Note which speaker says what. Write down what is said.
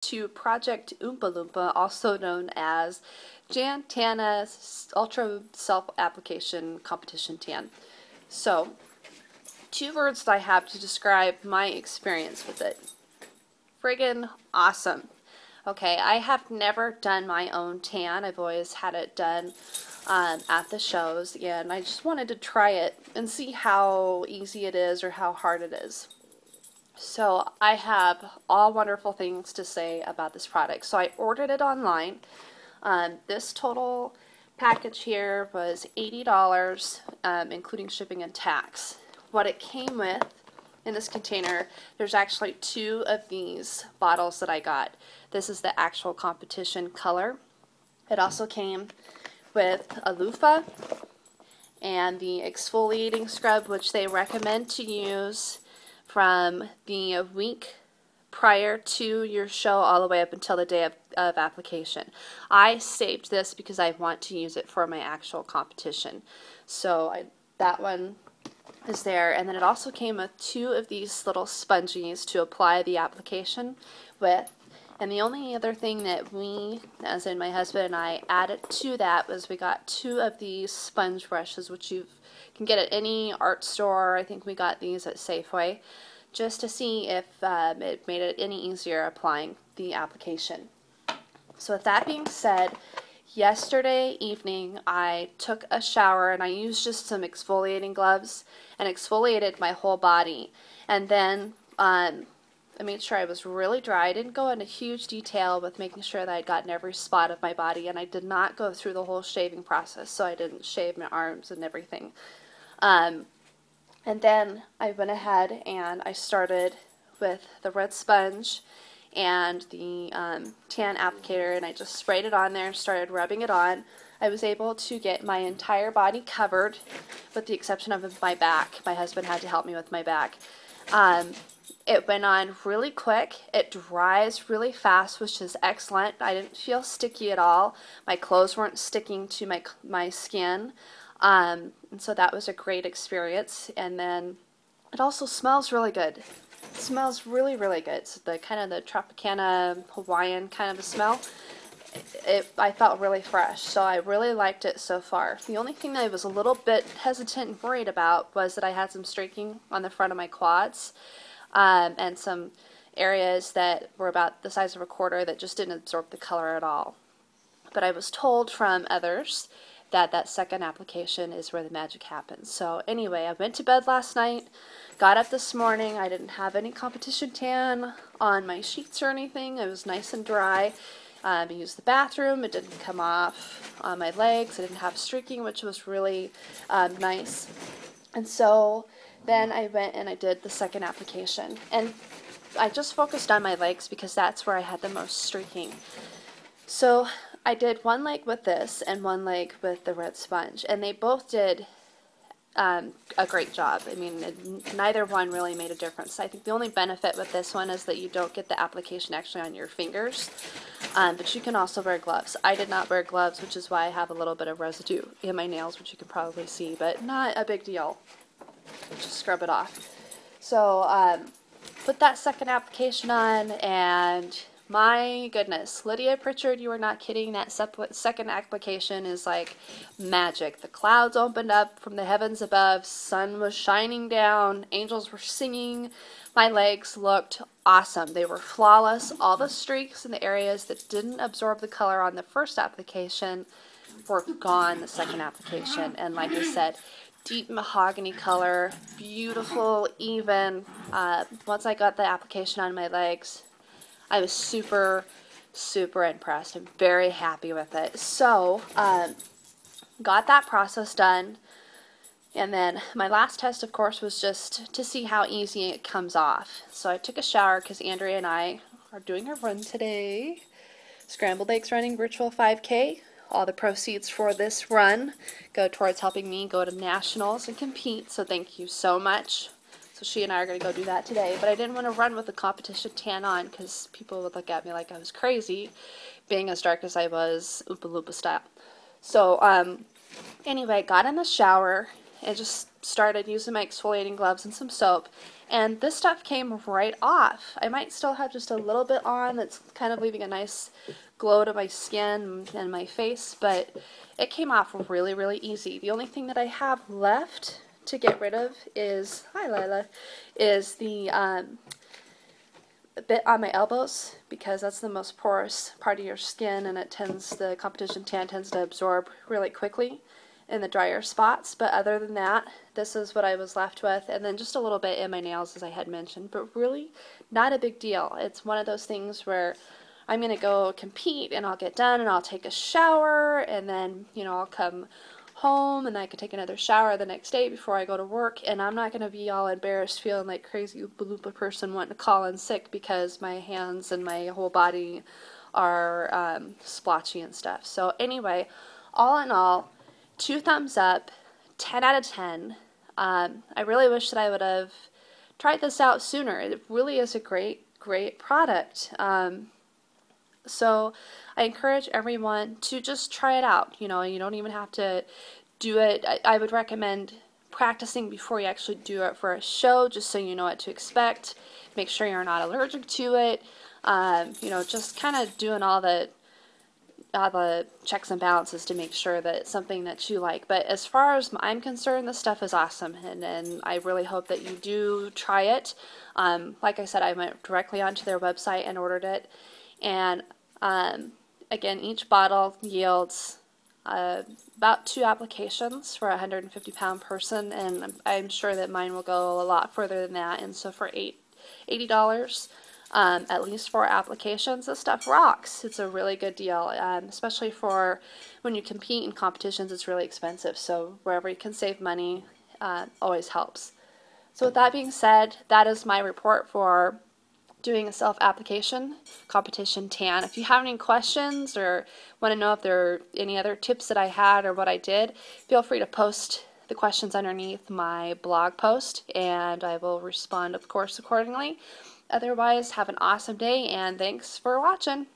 Speaker 1: to Project Oompa Loompa, also known as Tana Ultra Self-Application Competition Tan. So, two words that I have to describe my experience with it. Friggin' awesome. Okay, I have never done my own tan. I've always had it done at the shows, and I just wanted to try it and see how easy it is or how hard it is. So I have all wonderful things to say about this product. So I ordered it online. This total package here was $80, including shipping and tax. What it came with in this container, there's actually two of these bottles that I got. This is the actual competition color. It also came with a loofah and the exfoliating scrub, which they recommend to use from the week prior to your show all the way up until the day of application. I saved this because I want to use it for my actual competition. So that one is there, and then it also came with two of these little sponges to apply the application with. And the only other thing that we, as in my husband and I, added to that was we got two of these sponge brushes, which you can get at any art store. I think we got these at Safeway, just to see if it made it any easier applying the application. So with that being said, yesterday evening I took a shower and I used just some exfoliating gloves and exfoliated my whole body. And then I made sure I was really dry. I didn't go into huge detail with making sure that I'd gotten every spot of my body, and I did not go through the whole shaving process, so I didn't shave my arms and everything. And then I went ahead and I started with the red sponge and the tan applicator, and I just sprayed it on there and started rubbing it on. I was able to get my entire body covered with the exception of my back. My husband had to help me with my back. It went on really quick. It dries really fast, which is excellent. I didn't feel sticky at all. My clothes weren't sticking to my skin. And so that was a great experience. And then it also smells really good. It smells really, really good. It's the kind of the Tropicana Hawaiian kind of a smell. I felt really fresh, so I really liked it so far. The only thing that I was a little bit hesitant and worried about was that I had some streaking on the front of my quads. And some areas that were about the size of a quarter that just didn't absorb the color at all. But I was told from others that that second application is where the magic happens. So anyway, I went to bed last night, got up this morning. I didn't have any competition tan on my sheets or anything. It was nice and dry. I used the bathroom. It didn't come off on my legs. I didn't have streaking, which was really nice. And so then I went and I did the second application. And I just focused on my legs because that's where I had the most streaking. So I did one leg with this and one leg with the red sponge. And they both did a great job. I mean, neither one really made a difference. I think the only benefit with this one is that you don't get the application actually on your fingers. But you can also wear gloves. I did not wear gloves, which is why I have a little bit of residue in my nails, which you can probably see, but not a big deal. Just scrub it off. So put that second application on, and my goodness, Lydia Pritchard, you are not kidding. That second application is like magic. The clouds opened up from the heavens above, sun was shining down, angels were singing. My legs looked awesome. They were flawless. All the streaks in the areas that didn't absorb the color on the first application were gone the second application. And like I said, deep mahogany color, beautiful, even. Once I got the application on my legs, I was super, super impressed. I'm very happy with it. So, got that process done. And then my last test, of course, was just to see how easy it comes off. So I took a shower because Andrea and I are doing a run today. Scrambled Eggs Running Virtual 5K. All the proceeds for this run go towards helping me go to nationals and compete, so thank you so much. So she and I are going to go do that today. But I didn't want to run with the competition tan on because people would look at me like I was crazy, being as dark as I was, Oompa Loompa style. So anyway, got in the shower and just started using my exfoliating gloves and some soap And this stuff came right off. I might still have just a little bit on that's kind of leaving a nice glow to my skin and my face, but it came off really, really easy. The only thing that I have left to get rid of is, hi Lila, is the bit on my elbows, because that's the most porous part of your skin, and the competition tan tends to absorb really quickly in the drier spots. But other than that, this is what I was left with, and then just a little bit in my nails, as I had mentioned, but really not a big deal. It's one of those things where I'm going to go compete, and I'll get done, and I'll take a shower, and then, you know, I'll come home, and I can take another shower the next day before I go to work, and I'm not going to be all embarrassed feeling like crazy Oompa Loompa person wanting to call in sick because my hands and my whole body are splotchy and stuff. So anyway, all in all, 2 thumbs up, 10 out of 10. I really wish that I would have tried this out sooner. It really is a great, great product. So I encourage everyone to just try it out. You know, you don't even have to do it. I would recommend practicing before you actually do it for a show, just so you know what to expect. Make sure you're not allergic to it. You know, just kind of doing all the checks and balances to make sure that it's something that you like. But as far as I'm concerned, this stuff is awesome, and I really hope that you do try it. Like I said, I went directly onto their website and ordered it, and again, each bottle yields about 2 applications for a 150-pound person, and I'm sure that mine will go a lot further than that. And so for $80, at least 4 applications, this stuff rocks. It's a really good deal, especially for when you compete in competitions. It's really expensive, so wherever you can save money always helps. So with that being said, that is my report for doing a self-application competition tan. If you have any questions or want to know if there are any other tips that I had or what I did, feel free to post the questions underneath my blog post, and I will respond, of course, accordingly. Otherwise, have an awesome day, and thanks for watching.